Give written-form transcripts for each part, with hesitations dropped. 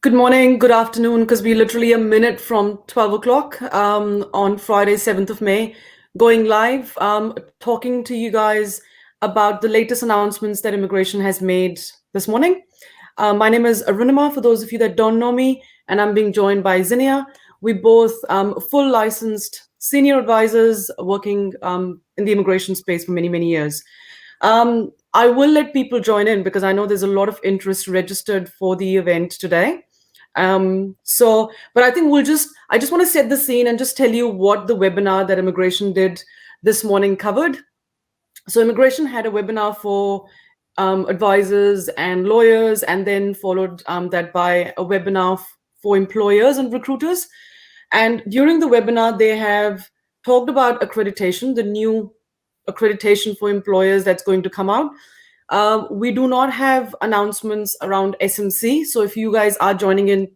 Good morning, good afternoon, because we're literally a minute from 12 o'clock on Friday, 7th of May, going live, talking to you guys about the latest announcements that immigration has made this morning. My name is Arunima, for those of you that don't know me, and I'm being joined by Zinnia. We both full licensed senior advisors working in the immigration space for many, many years. I will let people join in because I know there's a lot of interest registered for the event today. But I think I just want to set the scene and just tell you what the webinar that immigration did this morning covered. So immigration had a webinar for advisors and lawyers, and then followed that by a webinar for employers and recruiters. And during the webinar, they have talked about accreditation, the new accreditation for employers that's going to come out. We do not have announcements around SMC. So if you guys are joining in,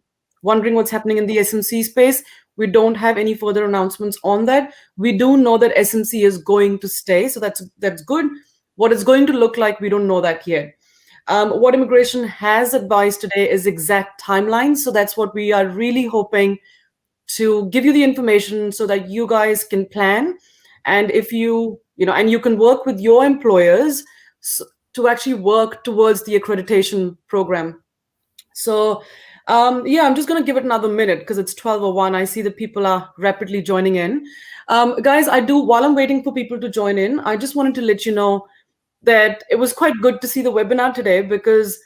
wondering what's happening in the SMC space, we don't have any further announcements on that. We do know that SMC is going to stay, so that's good. What it's going to look like, we don't know that yet. What immigration has advised today is exact timelines. So that's what we are really hoping to give you the information so that you guys can plan. And if and you can work with your employers to actually work towards the accreditation program. So yeah, I'm just going to give it another minute because it's 12:01. I see that people are rapidly joining in. Guys, while I'm waiting for people to join in, I just wanted to let you know that it was quite good to see the webinar today because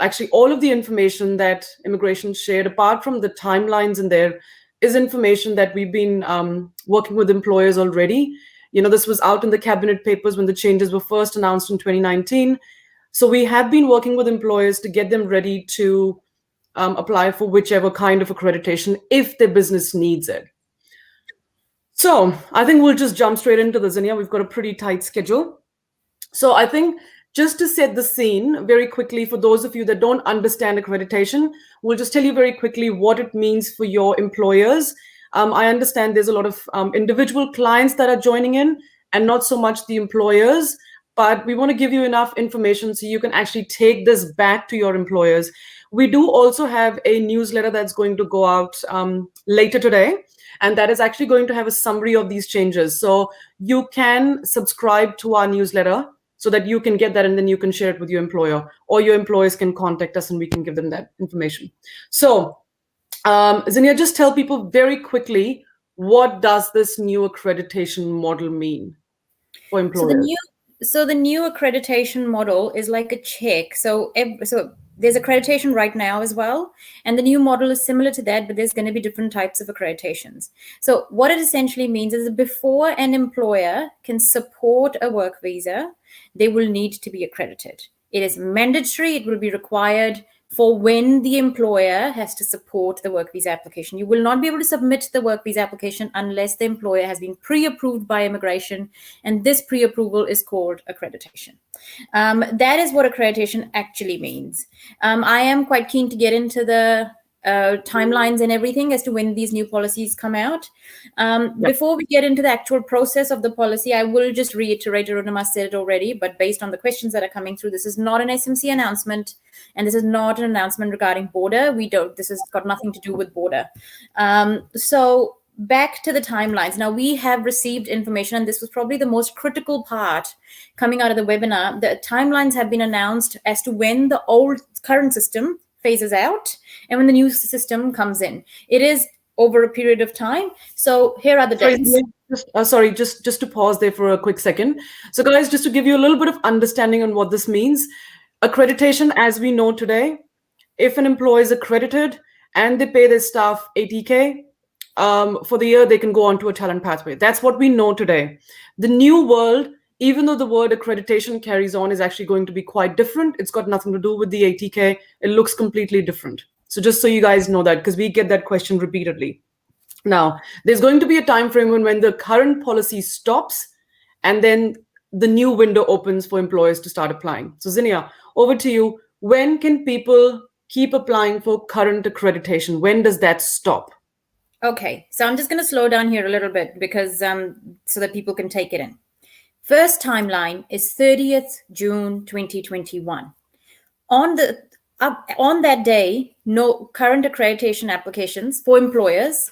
actually all of the information that immigration shared, apart from the timelines in there, is information that we've been working with employers already. This was out in the cabinet papers when the changes were first announced in 2019. So we have been working with employers to get them ready to apply for whichever kind of accreditation if their business needs it. So I think we'll just jump straight into this. And yeah, we've got a pretty tight schedule. So I think just to set the scene very quickly, for those of you that don't understand accreditation, we'll just tell you very quickly what it means for your employers. I understand there's a lot of individual clients that are joining in and not so much the employers, but we want to give you enough information so you can actually take this back to your employers. We do also have a newsletter that's going to go out later today, and that is actually going to have a summary of these changes. So you can subscribe to our newsletter so that you can get that, and then you can share it with your employer, or your employers can contact us and we can give them that information. So Zinnia, just tell people very quickly, what does this new accreditation model mean for employers? So the new accreditation model is like a check. So there's accreditation right now as well. And the new model is similar to that, but there's going to be different types of accreditations. So what it essentially means is that before an employer can support a work visa, they will need to be accredited. It is mandatory. It will be required for when the employer has to support the work visa application. You will not be able to submit the work visa application unless the employer has been pre-approved by immigration, and this pre-approval is called accreditation. That is what accreditation actually means. I am quite keen to get into the timelines and everything as to when these new policies come out. Before we get into the actual process of the policy, I will just reiterate, Arunima said it already, but based on the questions that are coming through, this is not an SMC announcement, and this is not an announcement regarding border. This has got nothing to do with border. So back to the timelines. Now, we have received information, and this was probably the most critical part coming out of the webinar. The timelines have been announced as to when the current system phases out and when the new system comes in. It is over a period of time. So here are the dates. Just to pause there for a quick second. So guys, just to give you a little bit of understanding on what this means, accreditation, as we know today, if an employee is accredited and they pay their staff 80K for the year, they can go on to a talent pathway. That's what we know today. The new world, even though the word accreditation carries on, is actually going to be quite different. It's got nothing to do with the 80K. It looks completely different. So just so you guys know that, because we get that question repeatedly. Now, there's going to be a time frame when the current policy stops and then the new window opens for employers to start applying. So Zinnia, over to you. When can people keep applying for current accreditation? When does that stop? Okay, so I'm just going to slow down here a little bit because so that people can take it in. First timeline is 30th June 2021. on that day, no current accreditation applications for employers,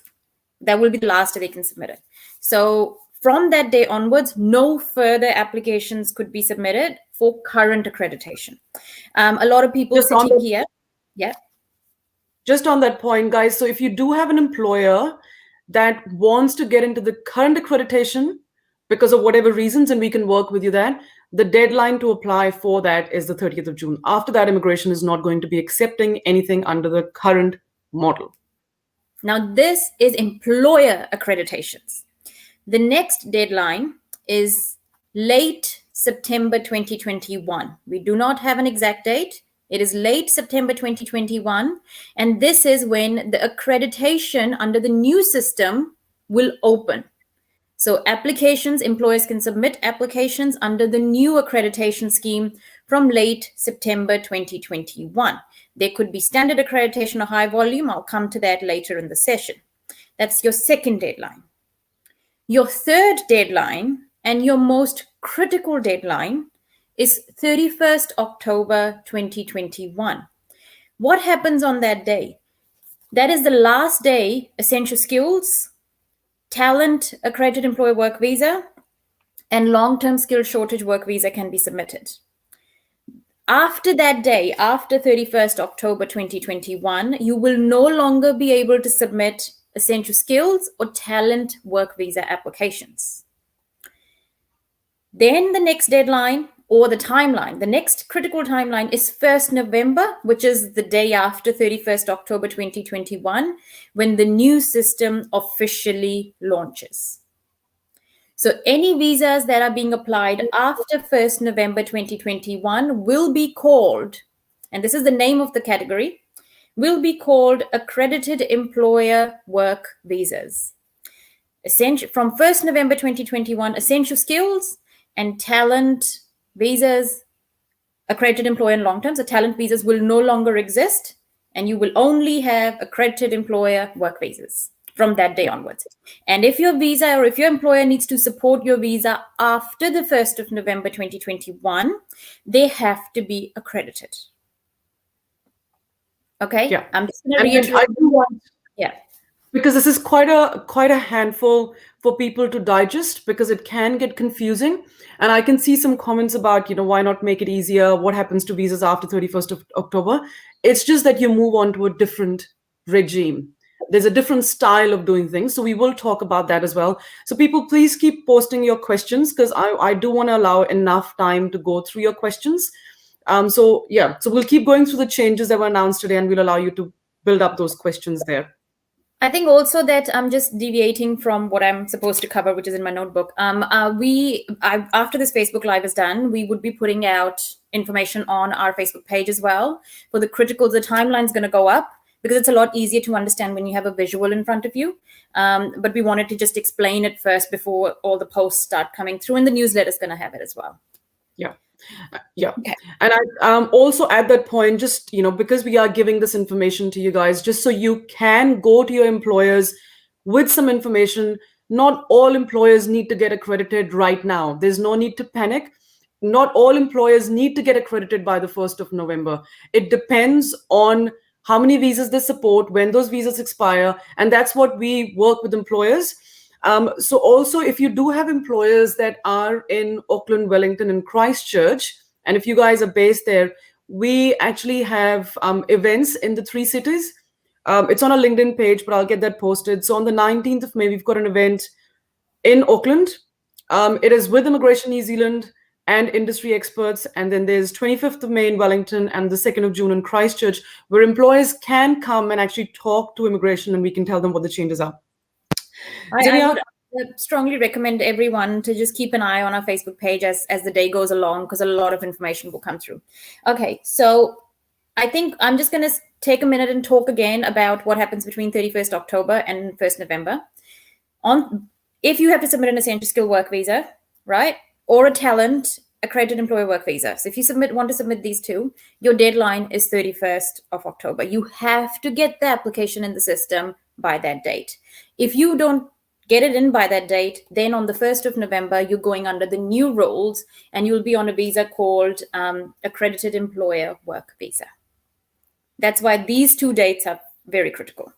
that will be the last day they can submit it. So from that day onwards, no further applications could be submitted for current accreditation. A lot of people sitting here, yeah. Just on that point, guys, so if you do have an employer that wants to get into the current accreditation because of whatever reasons, and we can work with you then, the deadline to apply for that is the 30th of June. After that, immigration is not going to be accepting anything under the current model. Now, this is employer accreditations. The next deadline is late September 2021. We do not have an exact date. It is late September 2021. And this is when the accreditation under the new system will open. So applications, employers can submit applications under the new accreditation scheme from late September 2021. There could be standard accreditation or high volume. I'll come to that later in the session. That's your second deadline. Your third deadline and your most critical deadline is 31st October 2021. What happens on that day? That is the last day essential skills, talent accredited employer work visa, and long-term skill shortage work visa can be submitted. After that day, after 31st October 2021, you will no longer be able to submit essential skills or talent work visa applications. Then the next deadline or the timeline, the next critical timeline is 1st November, which is the day after 31st October 2021, when the new system officially launches. So any visas that are being applied after 1st November 2021 will be called, and this is the name of the category, will be called accredited employer work visas. From 1st November 2021, essential skills and talent visas, accredited employer and long-term, so talent visas will no longer exist, and you will only have accredited employer work visas from that day onwards. And if your visa or if your employer needs to support your visa after the 1st of November 2021, they have to be accredited. Okay? Yeah. I'm just going to reiterate. Yeah. Because this is quite a handful for people to digest, because it can get confusing. And I can see some comments about, why not make it easier? What happens to visas after 31st of October? It's just that you move on to a different regime. There's a different style of doing things. So we will talk about that as well. So people, please keep posting your questions, because I do want to allow enough time to go through your questions. So we'll keep going through the changes that were announced today, and we'll allow you to build up those questions there. I think also that I'm just deviating from what I'm supposed to cover, which is in my notebook. After this Facebook Live is done, we would be putting out information on our Facebook page as well. For the criticals, the timeline's going to go up because it's a lot easier to understand when you have a visual in front of you. But we wanted to just explain it first before all the posts start coming through, and the newsletter is going to have it as well. Yeah. Okay. And I also at that point, just, because we are giving this information to you guys, just so you can go to your employers with some information. Not all employers need to get accredited right now. There's no need to panic. Not all employers need to get accredited by the 1st of November. It depends on how many visas they support, when those visas expire. And that's what we work with employers. So also, if you do have employers that are in Auckland, Wellington, and Christchurch, and if you guys are based there, we actually have events in the 3 cities. It's on our LinkedIn page, but I'll get that posted. So on the 19th of May, we've got an event in Auckland. It is with Immigration New Zealand and industry experts. And then there's 25th of May in Wellington and the 2nd of June in Christchurch, where employers can come and actually talk to immigration, and we can tell them what the changes are. I would strongly recommend everyone to just keep an eye on our Facebook page as the day goes along, because a lot of information will come through. Okay, so I think I'm just going to take a minute and talk again about what happens between 31st October and 1st November. If you have to submit an essential skill work visa, right, or a talent accredited employer work visa. So if you want to submit these two, your deadline is 31st of October. You have to get the application in the system by that date. If you don't get it in by that date, then on the 1st of November, you're going under the new rules, and you'll be on a visa called accredited employer work visa. That's why these two dates are very critical.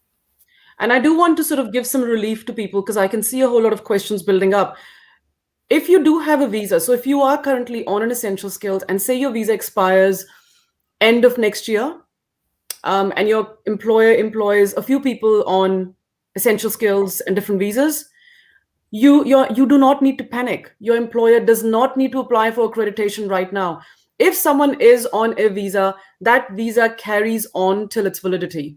And I do want to sort of give some relief to people because I can see a whole lot of questions building up. If you do have a visa, so if you are currently on an essential skills and say your visa expires end of next year, and your employer employs a few people on essential skills and different visas, you do not need to panic. Your employer does not need to apply for accreditation right now. If someone is on a visa, that visa carries on till its validity.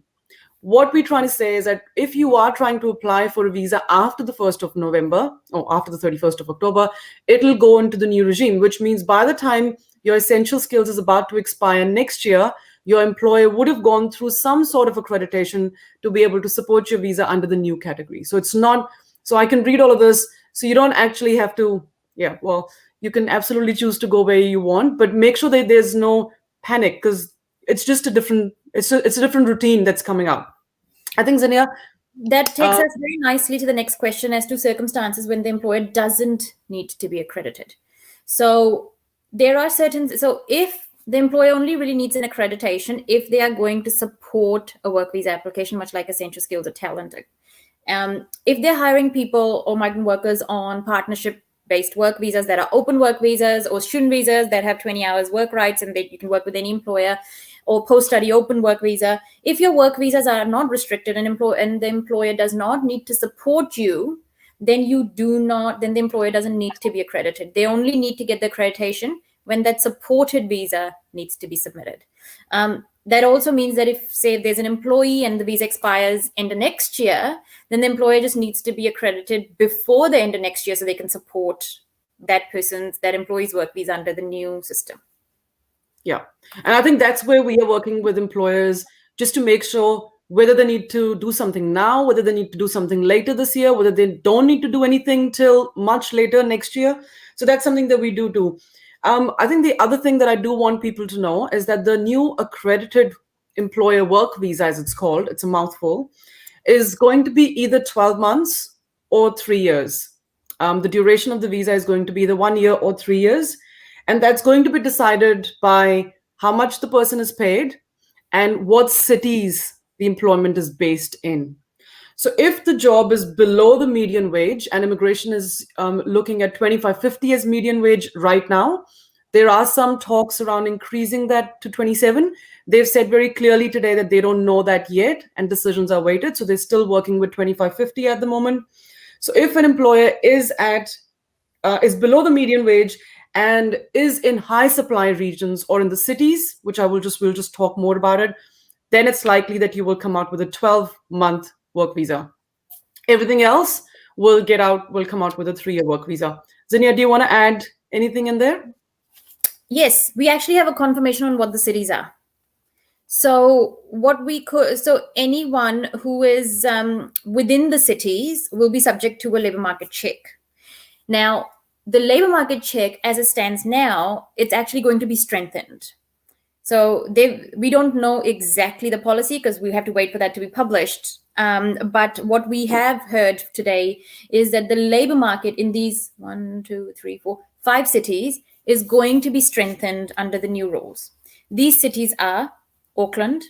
What we're trying to say is that if you are trying to apply for a visa after the 1st of November or after the 31st of October, it'll go into the new regime, which means by the time your essential skills is about to expire next year, your employer would have gone through some sort of accreditation to be able to support your visa under the new category. So it's not, so I can read all of this. So you don't actually have to, yeah, well, you can absolutely choose to go where you want, but make sure that there's no panic because it's just a different, it's a different routine that's coming up. I think, Zania, that takes us very nicely to the next question as to circumstances when the employer doesn't need to be accredited. So there are certain, so if the employer only really needs an accreditation if they are going to support a work visa application, much like essential skills or talent. If they're hiring people or migrant workers on partnership-based work visas that are open work visas or student visas that have 20 hours work rights and that you can work with any employer, or post-study open work visa, if your work visas are not restricted and the employer does not need to support you, then the employer doesn't need to be accredited. They only need to get the accreditation when that supported visa needs to be submitted. That also means that if, say, there's an employee and the visa expires end of next year, then the employer just needs to be accredited before the end of next year so they can support that employee's work visa under the new system. Yeah. And I think that's where we are working with employers just to make sure whether they need to do something now, whether they need to do something later this year, whether they don't need to do anything till much later next year. So that's something that we do. I think the other thing that I do want people to know is that the new accredited employer work visa, as it's called, it's a mouthful, is going to be either 12 months or 3 years. The duration of the visa is going to be either 1 year or 3 years. And that's going to be decided by how much the person is paid and what cities the employment is based in. So if the job is below the median wage and immigration is looking at 25.50 as median wage right now, there are some talks around increasing that to 27. They've said very clearly today that they don't know that yet and decisions are waited. So they're still working with 25.50 at the moment. So if an employer is below the median wage and is in high supply regions or in the cities, which we'll just talk more about it, then it's likely that you will come out with a 12-month work visa. Everything else will come out with a 3-year work visa. Zinnia, do you want to add anything in there? Yes, we actually have a confirmation on what the cities are. So anyone who is within the cities will be subject to a labor market check. Now, the labor market check, as it stands now, it's actually going to be strengthened. So we don't know exactly the policy because we have to wait for that to be published. But what we have heard today is that the labor market in these 5 cities is going to be strengthened under the new rules. These cities are Auckland,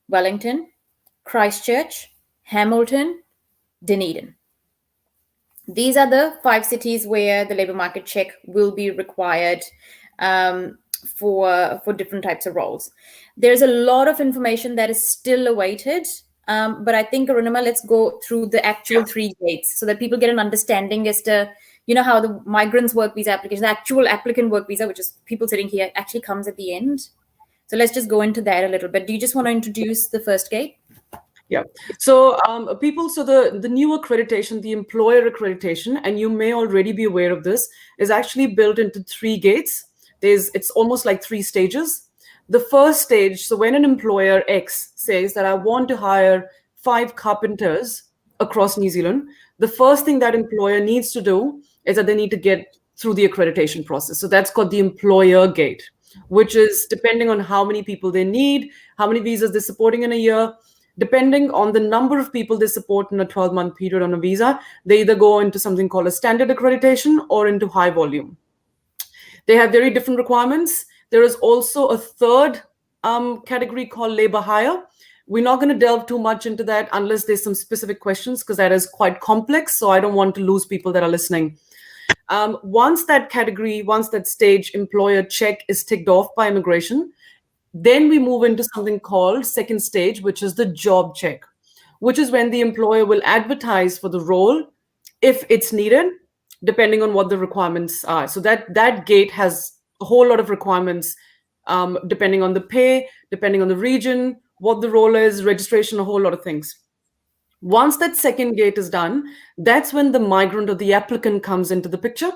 Wellington, Christchurch, Hamilton, Dunedin. These are the 5 cities where the labor market check will be required for different types of roles. There's a lot of information that is still awaited, but I think, Arunima, let's go through the actual 3 gates so that people get an understanding as to, how the migrants' work visa application, the actual applicant work visa, which is people sitting here, actually comes at the end. So let's just go into that a little bit. Do you just want to introduce the first gate? Yeah. So the new accreditation, the employer accreditation, and you may already be aware of this, is actually built into 3 gates. It's almost like 3 stages. The first stage, so when an employer X says that I want to hire 5 carpenters across New Zealand, the first thing that employer needs to do is that they need to get through the accreditation process. So that's called the employer gate, which is depending on how many people they need, how many visas they're supporting in a year. Depending on the number of people they support in a 12-month period on a visa, they either go into something called a standard accreditation or into high volume. They have very different requirements. There is also a third category called labor hire. We're not going to delve too much into that unless there's some specific questions, because that is quite complex. So I don't want to lose people that are listening. Once that stage employer check is ticked off by immigration, then we move into something called second stage, which is the job check, which is when the employer will advertise for the role if it's needed, depending on what the requirements are. So that gate has a whole lot of requirements, depending on the pay, depending on the region, what the role is, registration, a whole lot of things. Once that second gate is done, that's when the migrant or the applicant comes into the picture.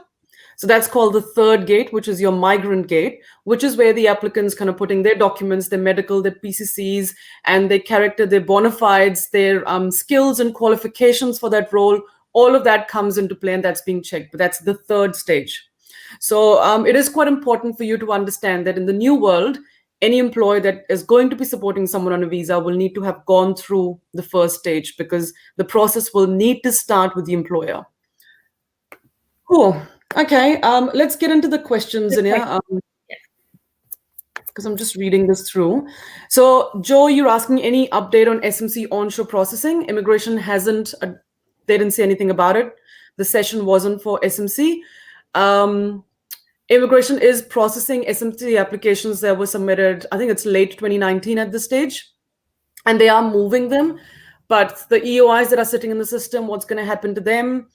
So that's called the third gate, which is your migrant gate, which is where the applicants kind of putting their documents, their medical, their PCCs, and their character, their bona fides, their skills and qualifications for that role. All of that comes into play, and that's being checked. But that's the third stage. So it is quite important for you to understand that in the new world, any employer that is going to be supporting someone on a visa will need to have gone through the first stage, because the process will need to start with the employer. Cool. Okay, let's get into the questions, Zinnia, because I'm just reading this through. So, Joe, you're asking any update on SMC onshore processing? Immigration hasn't, they didn't say anything about it. The session wasn't for SMC. Immigration is processing SMC applications that were submitted, I think it's late 2019 at this stage, and they are moving them. But the EOIs that are sitting in the system, what's going to happen to them?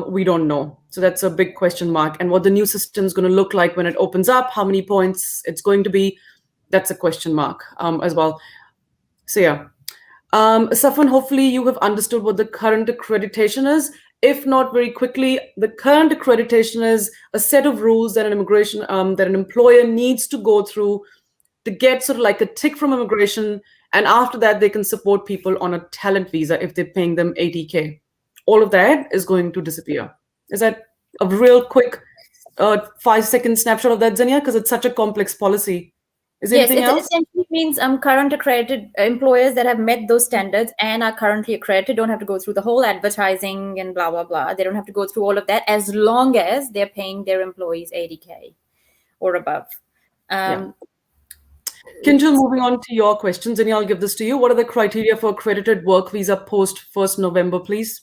We don't know. So that's a big question mark. And what the new system is going to look like when it opens up, how many points it's going to be, that's a question mark as well. So yeah. Safwan, hopefully you have understood what the current accreditation is. If not, very quickly, the current accreditation is a set of rules that that an employer needs to go through to get sort of like a tick from immigration. And after that, they can support people on a talent visa if they're paying them 80K. All of that is going to disappear. Is that a real quick 5-second snapshot of that, Zania? Because it's such a complex policy. Is there anything else? It essentially means current accredited employers that have met those standards and are currently accredited don't have to go through the whole advertising and blah, blah, blah. They don't have to go through all of that as long as they're paying their employees 80K or above. Yeah. Kinjal, moving on to your questions, and I'll give this to you. What are the criteria for accredited work visa post 1st November, please?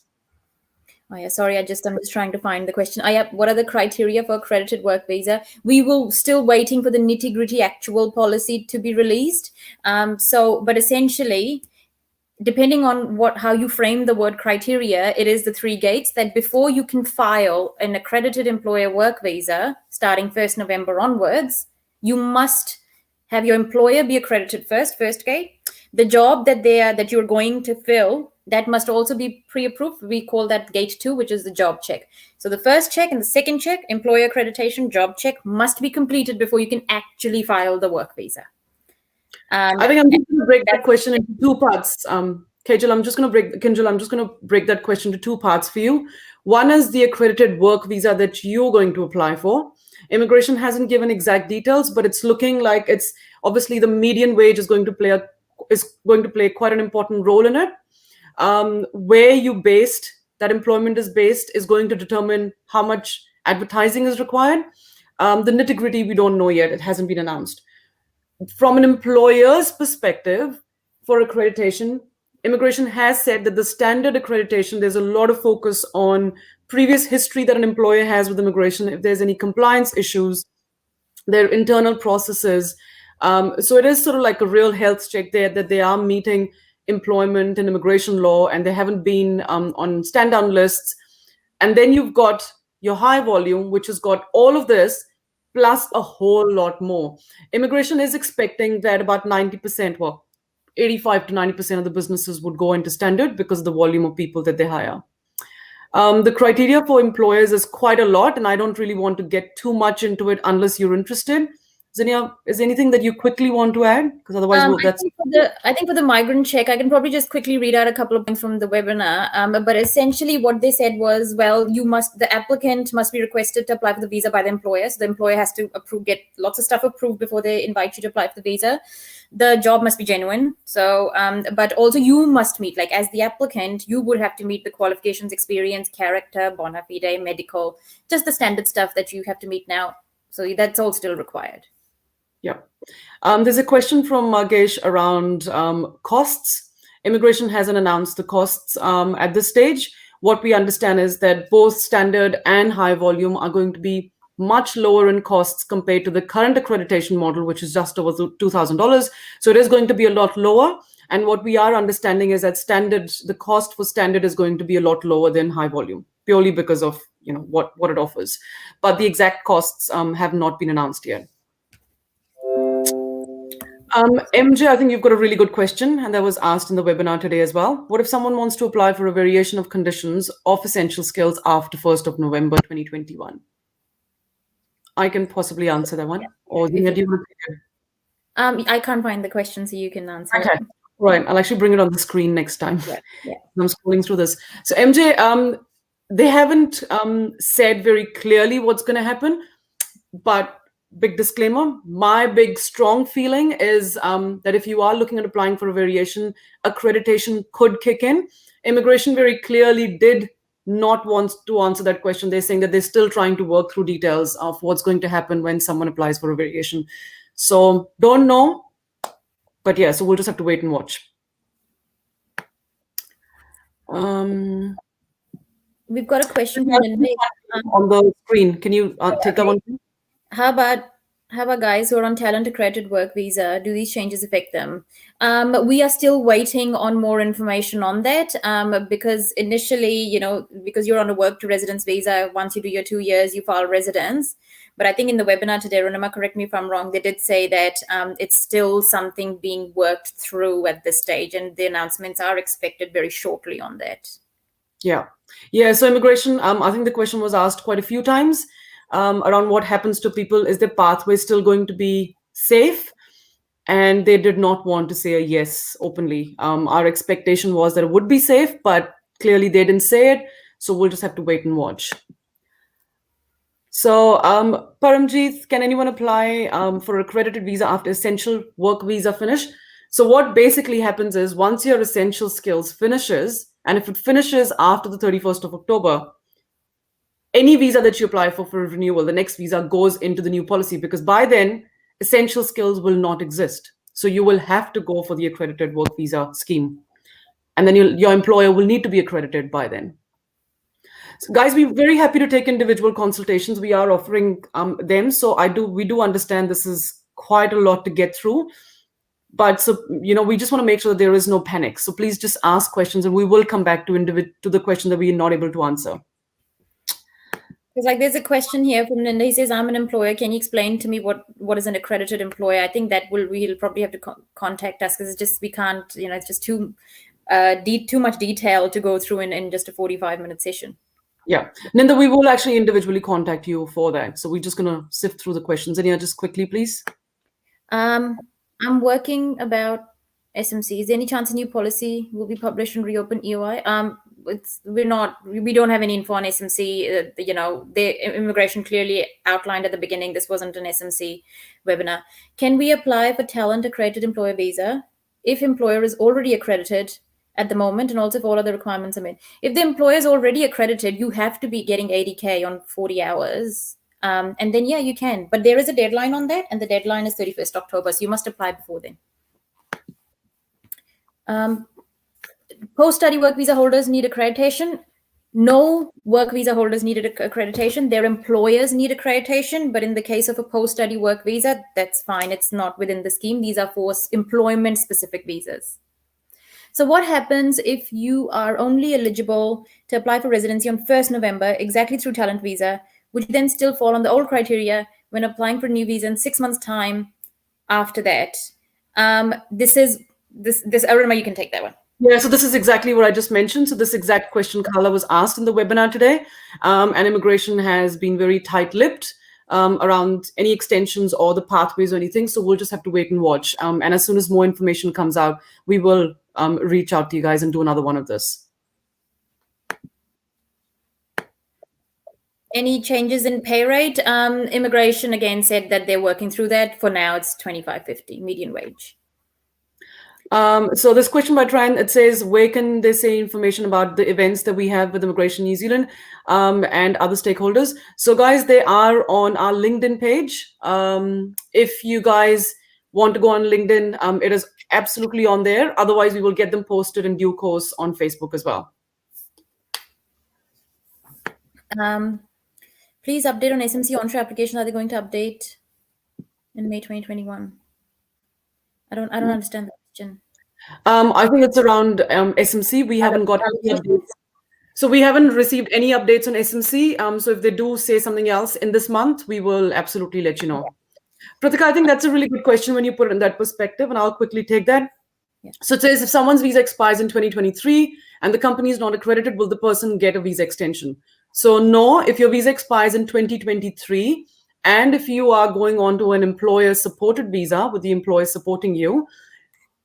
Oh yeah, sorry, I'm just trying to find the question. What are the criteria for accredited work visa? We will still waiting for the nitty-gritty actual policy to be released. But essentially, depending on how you frame the word criteria, it is the 3 gates that before you can file an accredited employer work visa starting 1st November onwards, you must have your employer be accredited first gate. The job that you're going to fill, that must also be pre-approved. We call that gate 2, which is the job check. So the first check and the second check, employer accreditation, job check, must be completed before you can actually file the work visa. I think I'm just going to break that question into 2 parts. Kinjal, I'm just going to break that question into 2 parts for you. One is the accredited work visa that you're going to apply for. Immigration hasn't given exact details, but it's looking like it's obviously the median wage is going to play quite an important role in it. Where that employment is based is going to determine how much advertising is required. The nitty-gritty we don't know yet. It hasn't been announced. From an employer's perspective, for accreditation, immigration has said that the standard accreditation, there's a lot of focus on previous history that an employer has with immigration, if there's any compliance issues, their internal processes. So it is sort of like a real health check there that they are meeting employment and immigration law, and they haven't been on stand-down lists. And then you've got your high volume, which has got all of this, plus a whole lot more. Immigration is expecting that about 90%, 85 to 90% of the businesses would go into standard because of the volume of people that they hire. The criteria for employers is quite a lot, and I don't really want to get too much into it unless you're interested. Zania, is there anything that you quickly want to add? Because otherwise, I think for the migrant check, I can probably just quickly read out a couple of points from the webinar. But essentially, what they said was, the applicant must be requested to apply for the visa by the employer. So the employer has to get lots of stuff approved before they invite you to apply for the visa. The job must be genuine. So, but also you must meet, like as the applicant, you would have to meet the qualifications, experience, character, bona fide, medical, just the standard stuff that you have to meet now. So that's all still required. Yeah. There's a question from Margesh around costs. Immigration hasn't announced the costs at this stage. What we understand is that both standard and high volume are going to be much lower in costs compared to the current accreditation model, which is just over $2,000. So it is going to be a lot lower. And what we are understanding is that standard, the cost for standard is going to be a lot lower than high volume, purely because of what it offers. But the exact costs have not been announced yet. MJ, I think you've got a really good question, and that was asked in the webinar today as well. What if someone wants to apply for a variation of conditions of essential skills after 1st of November 2021? I can possibly answer that one. Or do you want to take it? I can't find the question, so you can answer Okay. it. Right. I'll actually bring it on the screen next time. Yeah. I'm scrolling through this. So MJ, they haven't said very clearly what's going to happen, but big disclaimer, my big strong feeling is that if you are looking at applying for a variation, accreditation could kick in. Immigration very clearly did not want to answer that question. They're saying that they're still trying to work through details of what's going to happen when someone applies for a variation. So don't know, but yeah, so we'll just have to wait and watch. We've got a question from on the screen. Can you take that one? How about guys who are on talent accredited work visa? Do these changes affect them? We are still waiting on more information on that because initially, because you're on a work to residence visa, once you do your 2 years, you file residence. But I think in the webinar today, Runima, correct me if I'm wrong, they did say that it's still something being worked through at this stage, and the announcements are expected very shortly on that. Yeah. So immigration, I think the question was asked quite a few times around what happens to people. Is their pathway still going to be safe? And they did not want to say a yes openly. Our expectation was that it would be safe, but clearly they didn't say it. So we'll just have to wait and watch. So Paramjeet, can anyone apply for accredited visa after essential work visa finish? So what basically happens is once your essential skills finishes, and if it finishes after the 31st of October, any visa that you apply for renewal, the next visa goes into the new policy, because by then essential skills will not exist. So you will have to go for the accredited work visa scheme. And then your employer will need to be accredited by then. So guys, we're very happy to take individual consultations. We are offering them. So we do understand this is quite a lot to get through. But so, we just want to make sure that there is no panic. So please just ask questions and we will come back to the question that we are not able to answer. Because there's a question here from Linda. He says, I'm an employer. Can you explain to me what is an accredited employer? I think that we'll probably have to contact us, because we can't, it's just too much detail to go through in just a 45-minute session. Yeah. Ninda, we will actually individually contact you for that. So we're just going to sift through the questions. And just quickly, please. I'm working about SMC. Is there any chance a new policy will be published and reopen EOI? We don't have any info on SMC. The immigration clearly outlined at the beginning this wasn't an SMC webinar. Can we apply for talent accredited employer visa if employer is already accredited at the moment, and also if all other requirements are met? If the employer is already accredited, you have to be getting 80K on 40 hours. And then, you can. But there is a deadline on that, and the deadline is 31st October. So you must apply before then. Post-study work visa holders need accreditation. No work visa holders needed accreditation. Their employers need accreditation. But in the case of a post-study work visa, that's fine. It's not within the scheme. These are for employment-specific visas. So what happens if you are only eligible to apply for residency on 1st November, exactly through talent visa? Would you then still fall on the old criteria when applying for a new visa in 6 months' time after that? This Arima, you can take that one. Yeah, so this is exactly what I just mentioned. So this exact question, Carla, was asked in the webinar today. And immigration has been very tight-lipped around any extensions or the pathways or anything. So we'll just have to wait and watch. And as soon as more information comes out, we will reach out to you guys and do another one of this. Any changes in pay rate? Immigration again said that they're working through that. For now, it's $25.50 median wage. So this question by Tran, it says, where can they say information about the events that we have with Immigration New Zealand and other stakeholders? So guys, they are on our LinkedIn page. If you guys want to go on LinkedIn, it is absolutely on there. Otherwise, we will get them posted in due course on Facebook as well. Please update on SMC onshore application. Are they going to update in May 2021? I don't understand the question. I think it's around SMC. We haven't got any updates. So we haven't received any updates on SMC. So if they do say something else in this month, we will absolutely let you know. Pratika, I think that's a really good question when you put it in that perspective, and I'll quickly take that. Yeah. So it says, if someone's visa expires in 2023 and the company is not accredited, will the person get a visa extension? So no, if your visa expires in 2023, and if you are going on to an employer-supported visa with the employer supporting you,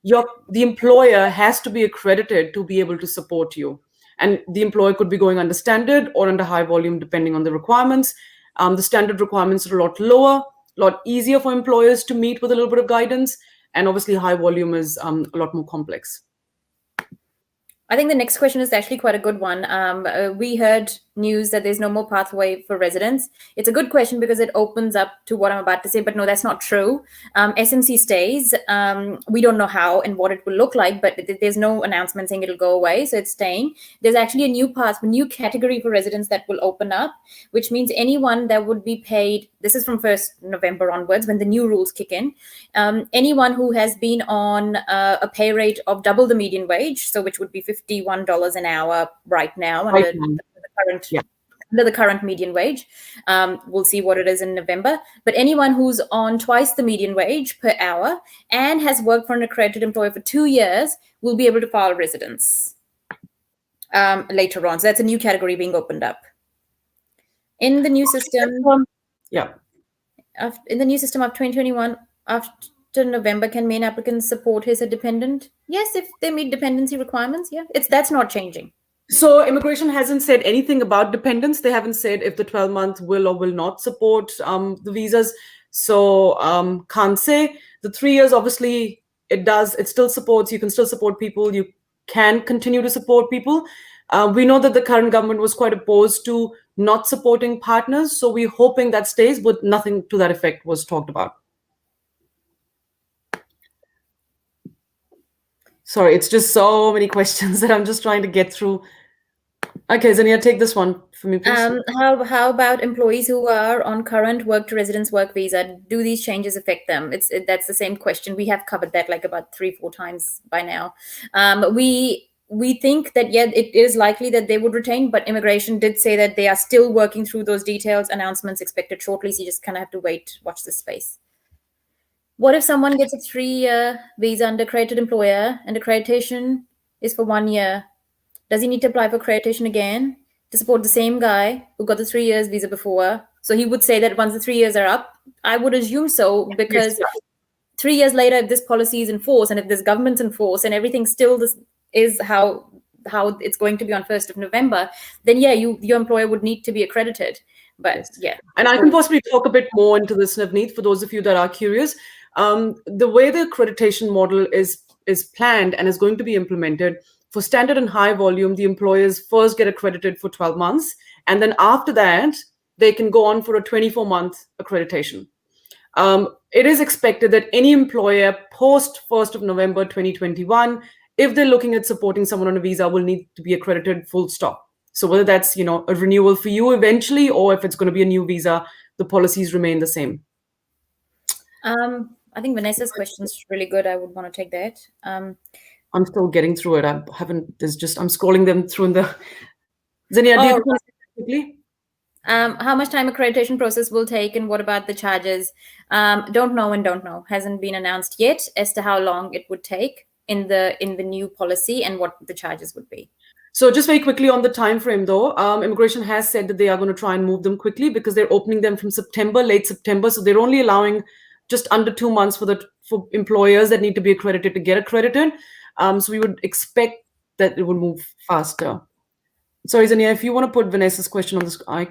the employer has to be accredited to be able to support you. And the employer could be going under standard or under high volume, depending on the requirements. The standard requirements are a lot lower, a lot easier for employers to meet with a little bit of guidance. And obviously, high volume is a lot more complex. I think the next question is actually quite a good one. We heard news that there's no more pathway for residents. It's a good question because it opens up to what I'm about to say, but no, that's not true. SMC stays. We don't know how and what it will look like, but there's no announcement saying it'll go away, so it's staying. There's actually a new path, a new category for residents that will open up, which means anyone that would be paid, this is from 1st November onwards when the new rules kick in, anyone who has been on a pay rate of double the median wage, so which would be $51 an hour right now under the current median wage. We'll see what it is in November. But anyone who's on twice the median wage per hour and has worked for an accredited employer for 2 years will be able to file residence later on. So that's a new category being opened up. In the new system, in the new system of 2021, after November, can main applicants support his dependent? Yes, if they meet dependency requirements. Yeah, that's not changing. So immigration hasn't said anything about dependents. They haven't said if the 12-month will or will not support the visas. So can't say. The 3 years, obviously, it does. It still supports. You can still support people. You can continue to support people. We know that the current government was quite opposed to not supporting partners. So we're hoping that stays, but nothing to that effect was talked about. Sorry, it's just so many questions that I'm just trying to get through. Okay, Zania, take this one for me, please. How about employees who are on current work to residence work visa? Do these changes affect them? That's the same question. We have covered that like about 3-4 times by now. We think that, yeah, it is likely that they would retain, but immigration did say that they are still working through those details. Announcements expected shortly, so you just kind of have to watch this space. What if someone gets a 3-year visa under accredited employer and accreditation is for 1 year? Does he need to apply for accreditation again to support the same guy who got the 3 years visa before? So he would say that once the 3 years are up, I would assume so, because 3 years later, if this policy is in force and if this government's in force and everything still is how it's going to be on 1st of November, then yeah, your employer would need to be accredited. But yeah. And I can possibly talk a bit more into this, Navneet, for those of you that are curious. The way the accreditation model is planned and is going to be implemented, for standard and high volume, the employers first get accredited for 12 months. And then after that, they can go on for a 24-month accreditation. It is expected that any employer post 1st of November 2021, if they're looking at supporting someone on a visa, will need to be accredited full stop. So whether that's a renewal for you eventually, or if it's going to be a new visa, the policies remain the same. I think Vanessa's question is really good. I would want to take that. I'm still getting through it. I'm scrolling them through in the. Zania, do you want to say quickly? How much time accreditation process will take, and what about the charges? Don't know. Hasn't been announced yet as to how long it would take in the new policy and what the charges would be. So just very quickly on the time frame, though, immigration has said that they are going to try and move them quickly because they're opening them from late September. So they're only allowing just under 2 months for employers that need to be accredited to get accredited. So we would expect that it will move faster. Sorry, Zania, if you want to put Vanessa's question on this, I've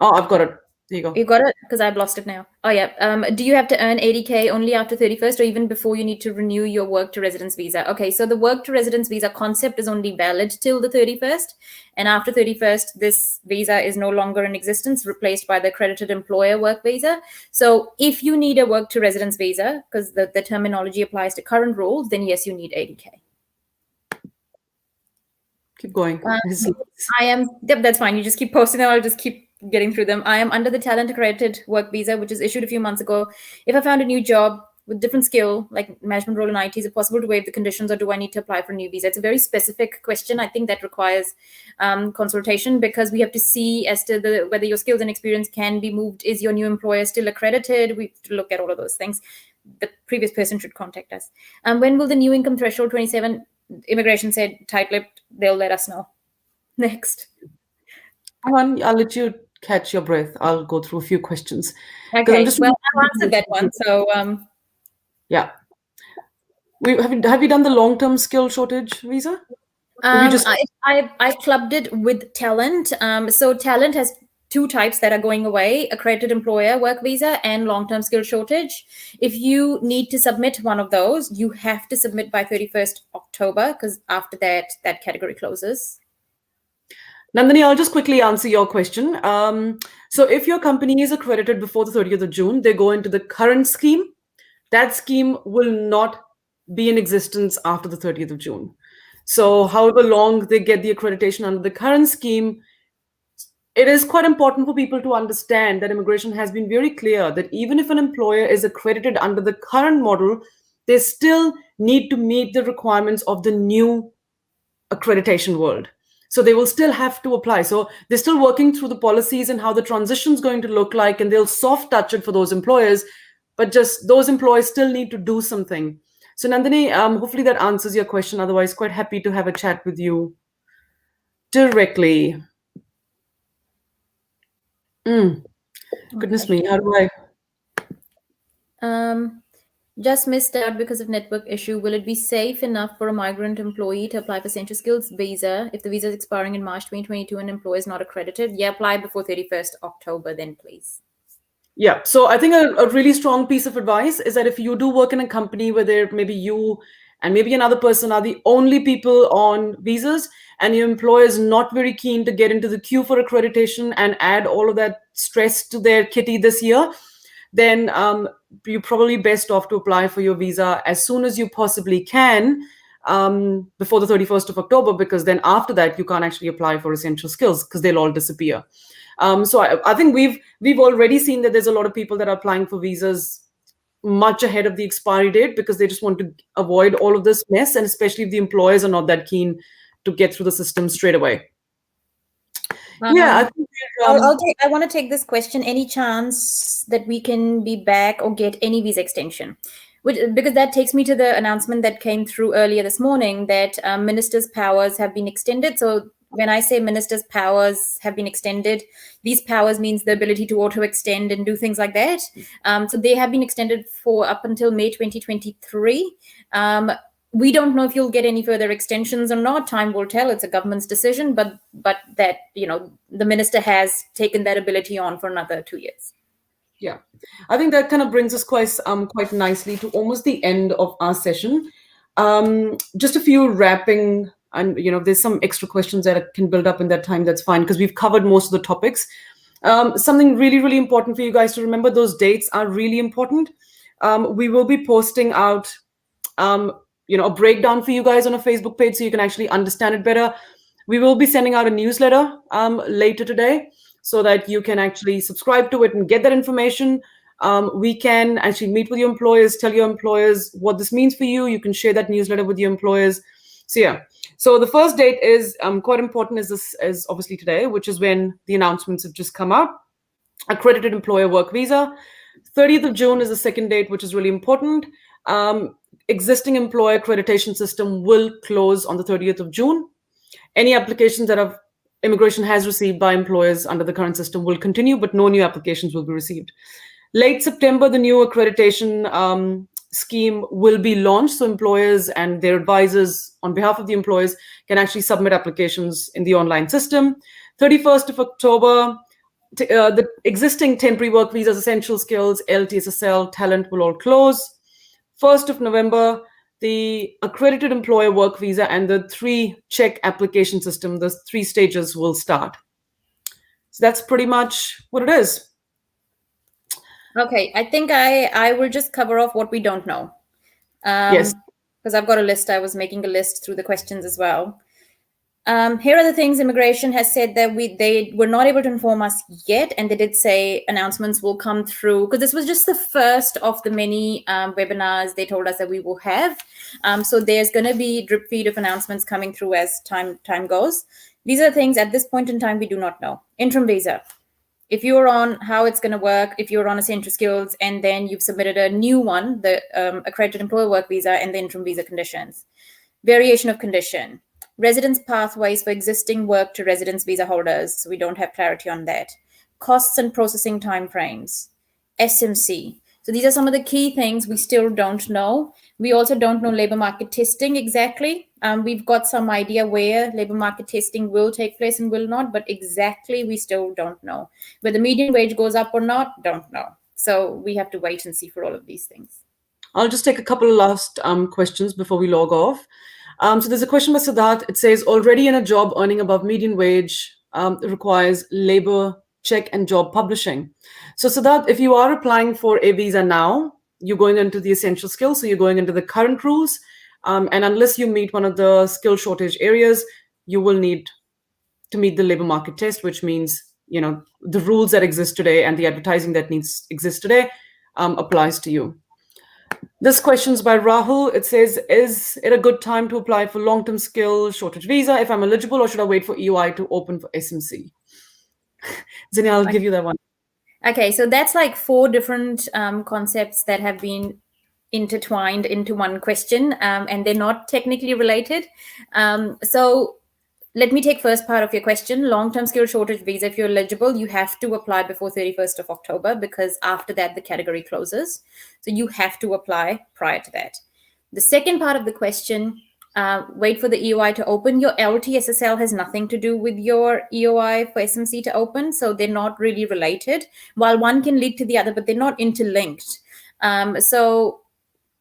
got it. There you go. You got it? Because I've lost it now. Oh, yeah. Do you have to earn 80K only after 31st or even before you need to renew your work to residence visa? Okay, so the work to residence visa concept is only valid till the 31st. And after 31st, this visa is no longer in existence, replaced by the accredited employer work visa. So if you need a work to residence visa, because the terminology applies to current rules, then yes, you need 80K. Keep going. Yep, that's fine. You just keep posting them. I'll just keep getting through them. I am under the talent accredited work visa, which was issued a few months ago. If I found a new job with different skill, like management role in IT, is it possible to waive the conditions or do I need to apply for a new visa? It's a very specific question. I think that requires consultation because we have to see as to whether your skills and experience can be moved. Is your new employer still accredited? We have to look at all of those things. The previous person should contact us. When will the new income threshold 27? Immigration said tight-lipped. They'll let us know. Next. I'll let you catch your breath. I'll go through a few questions. Okay. Well, I've answered that one. So yeah. Have you done the long-term skill shortage visa? I clubbed it with talent. So talent has two types that are going away: accredited employer work visa and long-term skill shortage. If you need to submit one of those, you have to submit by 31st October because after that category closes. Nandini, I'll just quickly answer your question. So if your company is accredited before the 30th of June, they go into the current scheme. That scheme will not be in existence after the 30th of June. So however long they get the accreditation under the current scheme, it is quite important for people to understand that immigration has been very clear that even if an employer is accredited under the current model, they still need to meet the requirements of the new accreditation world. So they will still have to apply. So they're still working through the policies and how the transition is going to look like, and they'll soft touch it for those employers, but just those employers still need to do something. So Nandini, hopefully that answers your question. Otherwise, quite happy to have a chat with you directly. Goodness me, how do I? Just missed out because of network issue. Will it be safe enough for a migrant employee to apply for Central Skills visa if the visa is expiring in March 2022 and employer is not accredited? Yeah, apply before 31st October then, please. Yeah, so I think a really strong piece of advice is that if you do work in a company where there maybe you and maybe another person are the only people on visas and your employer is not very keen to get into the queue for accreditation and add all of that stress to their kitty this year, then you're probably best off to apply for your visa as soon as you possibly can before the 31st of October, because then after that, you can't actually apply for essential skills because they'll all disappear. So I think we've already seen that there's a lot of people that are applying for visas much ahead of the expiry date because they just want to avoid all of this mess, and especially if the employers are not that keen to get through the system straight away. Yeah, I think I want to take this question. Any chance that we can be back or get any visa extension? Because that takes me to the announcement that came through earlier this morning that ministers' powers have been extended. So when I say ministers' powers have been extended, these powers means the ability to auto-extend and do things like that. So they have been extended for up until May 2023. We don't know if you'll get any further extensions or not. Time will tell. It's a government's decision, but that, the minister has taken that ability on for another 2 years. Yeah, I think that kind of brings us quite nicely to almost the end of our session. Just a few wrapping, and if there's some extra questions that can build up in that time, that's fine because we've covered most of the topics. Something really, really important for you guys to remember: those dates are really important. We will be posting out a breakdown for you guys on a Facebook page so you can actually understand it better. We will be sending out a newsletter later today so that you can actually subscribe to it and get that information. We can actually meet with your employers, tell your employers what this means for you. You can share that newsletter with your employers. So yeah, so the first date is quite important, is obviously today, which is when the announcements have just come out. Accredited employer work visa. 30th of June is the second date, which is really important. Existing employer accreditation system will close on the 30th of June. Any applications that immigration has received by employers under the current system will continue, but no new applications will be received. Late September, the new accreditation scheme will be launched. So employers and their advisors on behalf of the employers can actually submit applications in the online system. 31st of October, the existing temporary work visas, essential skills, LTSSL, talent will all close. 1st of November, the accredited employer work visa and the 3-check application system, the 3 stages will start. So that's pretty much what it is. Okay, I think I will just cover off what we don't know. Yes. Because I've got a list. I was making a list through the questions as well. Here are the things immigration has said that they were not able to inform us yet, and they did say announcements will come through, because this was just the first of the many webinars they told us that we will have. So there's going to be drip feed of announcements coming through as time goes. These are things at this point in time we do not know. Interim visa. If you're on how it's going to work, if you're on essential skills, and then you've submitted a new one, the accredited employer work visa and the interim visa conditions. Variation of condition. Residence pathways for existing work to residence visa holders. So we don't have clarity on that. Costs and processing timeframes. SMC. So these are some of the key things we still don't know. We also don't know labor market testing exactly. We've got some idea where labor market testing will take place and will not, but exactly we still don't know. Whether median wage goes up or not, don't know. So we have to wait and see for all of these things. I'll just take a couple of last questions before we log off. So there's a question by Siddharth. It says, already in a job earning above median wage requires labor check and job publishing. So Siddharth, if you are applying for a visa now, you're going into the essential skills, so you're going into the current rules. And unless you meet one of the skill shortage areas, you will need to meet the labor market test, which means, the rules that exist today and the advertising that exists today applies to you. This question's by Rahul. It says, is it a good time to apply for long-term skill shortage visa if I'm eligible, or should I wait for EY to open for SMC? Zenia, I'll give you that one. Okay, so that's like 4 different concepts that have been intertwined into one question, and they're not technically related. So let me take first part of your question. Long-term skill shortage visa, if you're eligible, you have to apply before 31st of October, because after that, the category closes. So you have to apply prior to that. The second part of the question, wait for the EOI to open. Your LTSSL has nothing to do with your EOI for SMC to open, so they're not really related. While one can lead to the other, but they're not interlinked.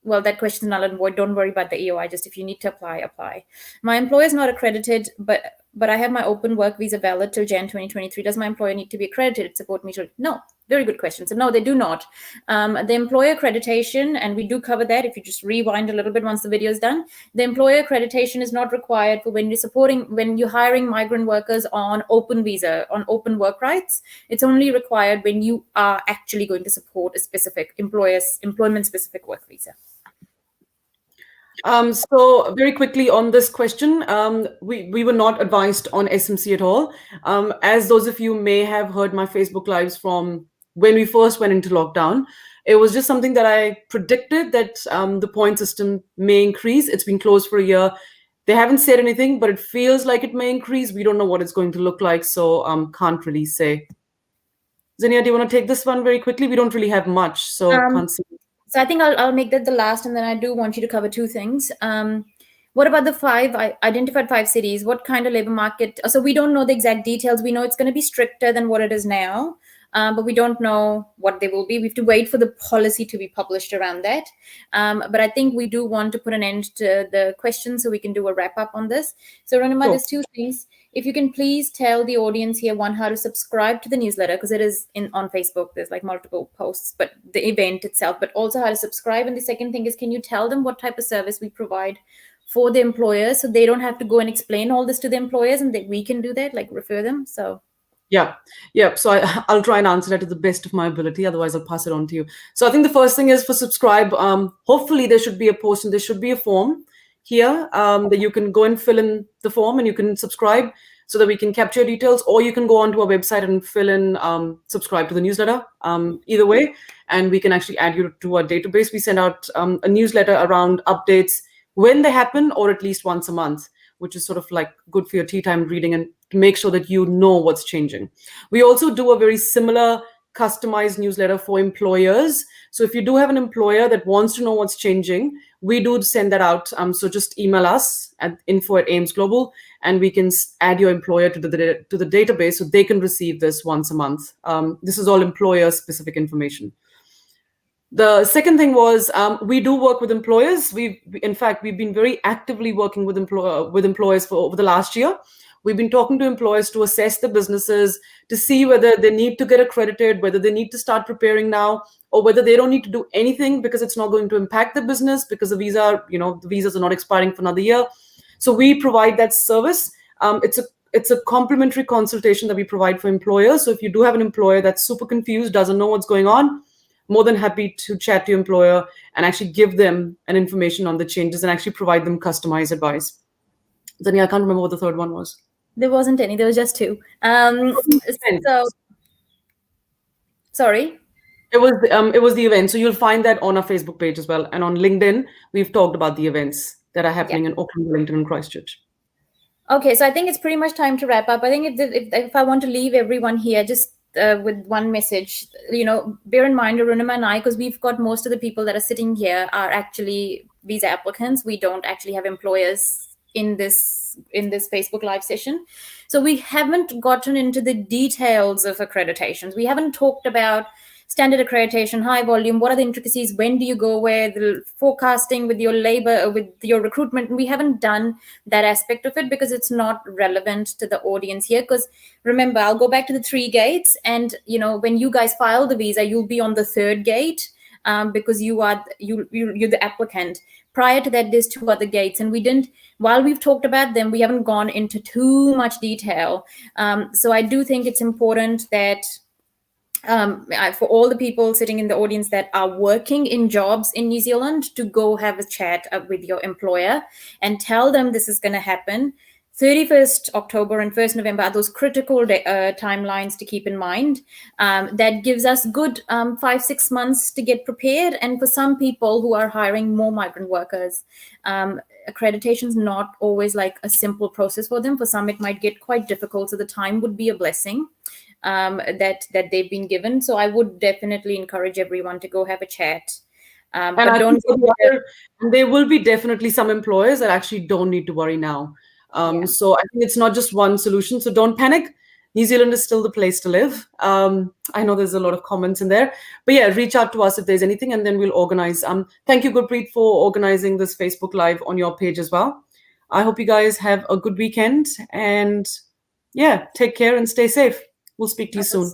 Well, that question is null and void. Don't worry about the EOI. Just if you need to apply, apply. My employer is not accredited, but I have my open work visa valid till Jan 2023. Does my employer need to be accredited to support me? No. Very good question. So no, they do not. The employer accreditation, and we do cover that if you just rewind a little bit once the video is done. The employer accreditation is not required for when you're hiring migrant workers on open visa, on open work rights. It's only required when you are actually going to support a specific employment-specific work visa. So very quickly on this question, we were not advised on SMC at all. As those of you may have heard my Facebook lives from when we first went into lockdown, it was just something that I predicted that the point system may increase. It's been closed for a year. They haven't said anything, but it feels like it may increase. We don't know what it's going to look like, so can't really say. Zenia, do you want to take this one very quickly? We don't really have much, so can't see. So I think I'll make that the last, and then I do want you to cover 2 things. What about the I identified 5 cities? What kind of labor market? So we don't know the exact details. We know it's going to be stricter than what it is now, but we don't know what they will be. We have to wait for the policy to be published around that. But I think we do want to put an end to the question so we can do a wrap up on this. So Ranima, there's 2 things. If you can please tell the audience here, one, how to subscribe to the newsletter, because it is on Facebook. There's like multiple posts, but the event itself, but also how to subscribe. And the second thing is, can you tell them what type of service we provide for the employers, so they don't have to go and explain all this to the employers, and that we can do that, like refer them. So yeah. So I'll try and answer that to the best of my ability. Otherwise, I'll pass it on to you. So I think the first thing is for subscribe. Hopefully, there should be a post and there should be a form here that you can go and fill in the form, and you can subscribe so that we can capture your details, or you can go onto our website and fill in subscribe to the newsletter. Either way, and we can actually add you to our database. We send out a newsletter around updates when they happen, or at least once a month, which is sort of like good for your tea time reading and to make sure that you know what's changing. We also do a very similar customized newsletter for employers. So if you do have an employer that wants to know what's changing, we do send that out. So just email us at info@Ames Global, and we can add your employer to the database so they can receive this once a month. This is all employer-specific information. The second thing was we do work with employers. In fact, we've been very actively working with employers for over the last year. We've been talking to employers to assess the businesses, to see whether they need to get accredited, whether they need to start preparing now, or whether they don't need to do anything because it's not going to impact the business because the visas are not expiring for another year. So we provide that service. It's a complimentary consultation that we provide for employers. So if you do have an employer that's super confused, doesn't know what's going on, more than happy to chat to your employer and actually give them an information on the changes and actually provide them customized advice. Then I can't remember what the third one was. There wasn't any. There was just two. So, sorry. It was the event. So you'll find that on our Facebook page as well, and on LinkedIn we've talked about the events that are happening in Auckland, Wellington, and Christchurch. Okay, so I think it's pretty much time to wrap up. I think if I want to leave everyone here just with one message, bear in mind, Arunima and I, because we've got most of the people that are sitting here are actually visa applicants. We don't actually have employers in this Facebook Live session. So we haven't gotten into the details of accreditations. We haven't talked about standard accreditation, high volume, what are the intricacies, when do you go where, the forecasting with your labor, with your recruitment. We haven't done that aspect of it because it's not relevant to the audience here. Because remember, I'll go back to the 3 gates, and when you guys file the visa, you'll be on the 3rd gate because you're the applicant. Prior to that, there's 2 other gates, and while we've talked about them, we haven't gone into too much detail. So I do think it's important that for all the people sitting in the audience that are working in jobs in New Zealand, to go have a chat with your employer and tell them this is going to happen. 31st October and 1st November are those critical timelines to keep in mind. That gives us good 5-6 months to get prepared. And for some people who are hiring more migrant workers, accreditation is not always like a simple process for them. For some, it might get quite difficult. So the time would be a blessing that they've been given. So I would definitely encourage everyone to go have a chat. But don't. There will be definitely some employers that actually don't need to worry now. So I think it's not just one solution. So don't panic. New Zealand is still the place to live. I know there's a lot of comments in there, but yeah, reach out to us if there's anything, and then we'll organize. Thank you, Gurpreet, for organizing this Facebook Live on your page as well. I hope you guys have a good weekend, and yeah, take care and stay safe. We'll speak to you soon.